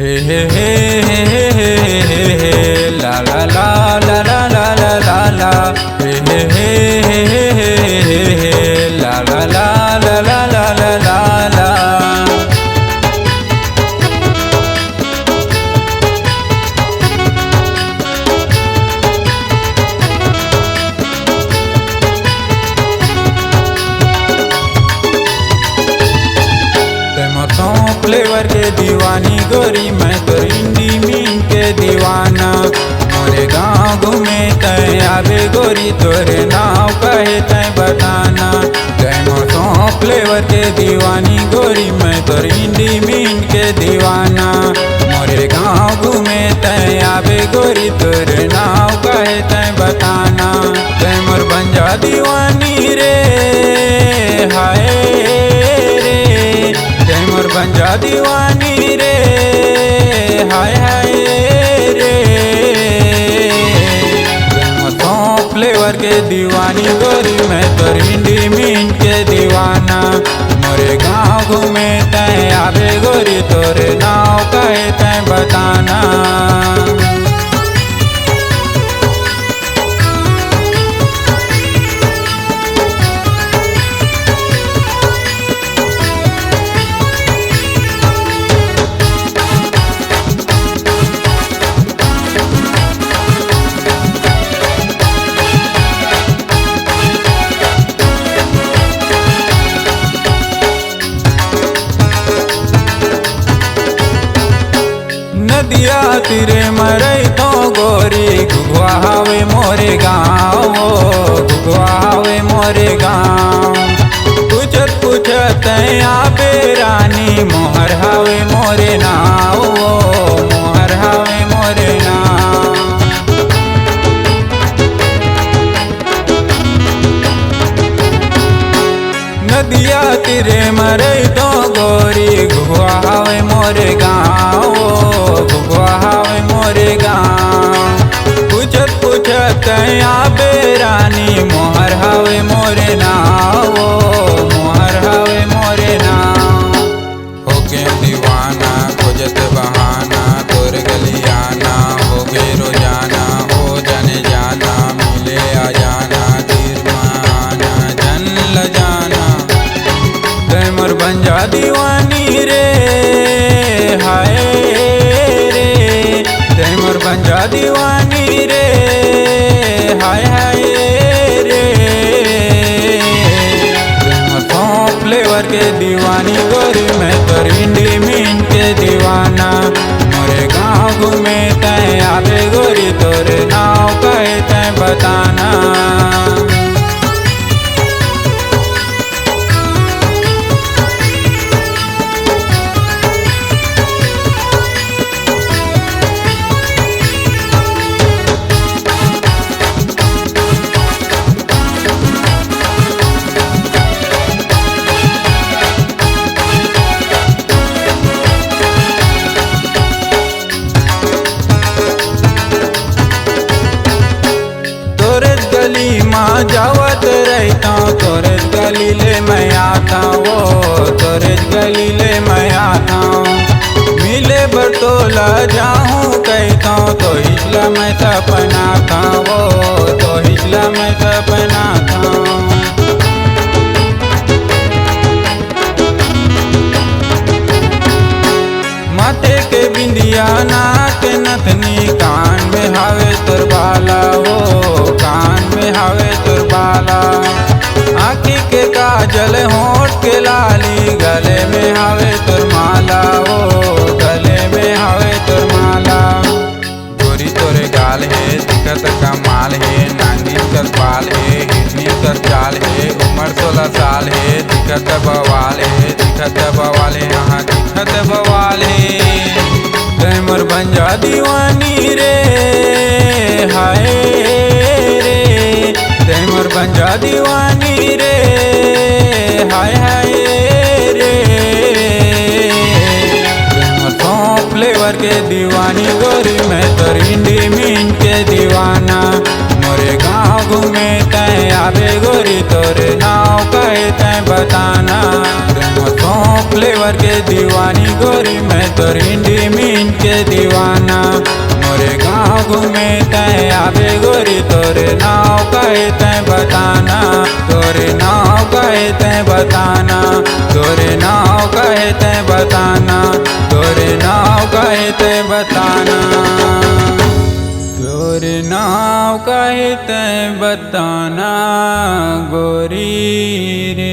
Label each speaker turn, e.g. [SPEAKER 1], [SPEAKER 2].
[SPEAKER 1] हे हे हे हे हे हे हे ला ला ला ला ला ला ला ला ला हे हे हे हे हे हे हे ला ला ला ला ला ला ला ला ला। फ्लेवर के दीवानी गोरी मैं तो हिंदी मीन के दीवाना। मोरे गाँव घूमे तय आवे गोरी तोरे नाव कहे तय बताना। जय मोसो फ्लेवर के दीवानी गोरी मैं तो हिंदी मीन के दीवाना। मोरे गाँव घूमे तय आवे गोरी तोरे नाव कहे तय बताना। जय मोर बन जा दीवानी रे हाय बन जा दीवानी रे हाय हाय रे। तो फ्लेवर के दीवानी गोरी मैं तो हिंदी मीन के दीवाना। मोरे गाँव घूमे तय आवे गोरी तोरे नाव कहे तय बताना। नदिया तीरे मरई तो गोरी घुघुआ हवे मोरे गाँव घुघुआ हवे मोरे गाँव। पूछत पूछत आबे रानी मोहर हवे मोरे नाव मोहर हवे मोरे नाव। नदिया तीरे मरई तो गोरी घुघुआ हवे मोरे गाँव घुघुआ हवे मोरे गाँव। पूछत पूछत आबे रानी मोहर हवे मोरे नाव मोहर हवे मोरे नाव। होके दीवाना खोजत बहाना तोर गलियाना हो गे रोजाना हो जाने जाना मिले आ जाना तीर माना जन ल जाना। तय मोर बन जा दीवानी रे हाय बन जा दीवानी रे हाय हाय रे। तो फ्लेवर के दीवानी गोरी मैं तो हिंदी मीन के दीवाना। मोरे गाँव घूमे तय आवे गोरी तोरे नाव कहे तय बताना। गली माँ जावत रहता तोरे गली ले मैं आता वो तोरे गली ले मैं आता। मिले बटोला जाऊँ कहता तो हिचला मैं सपना था वो तो हिचला मैं सपना था। माथे के बिंदिया नाक नथनी कान में हावे तोर बाला वो कान में हावे तोर बाला। आँखी के काजल होठ के लाली गले में हावे तोर माला वो गले में हावे तोर माला। गोरी तोरे गाल है दिखत कमाल है नांगिन कर बाल है हिरनी कर चाल है उम्र 16 साल है दिखत बवाल है दिखत बवाल है यहाँ दिखत बवाल है। तय मोर बन जा दीवानी रे हाय रे। तय मोर बन जा दीवानी रे हाय हाय रे। तो फ्लेवर के दीवानी गोरी मैं तो हिंदी मीन के दीवाना। मोरे गाँव घूमे तय आवे गोरी तोरे नाव कहे तय बताना। फ्लेवर के दीवानी गोरी मैं तो हिंदी मीन के दीवाना। मोरे गाँव घूमे तय आवे गोरी, तोरे नाव कहे तय बताना, तोरे नाव कहे तय बताना, तोरे नाव कहे तय बताना, तोरे नाव कहे तय बताना, तोरे नाव कहे तय बताना गोरी रे।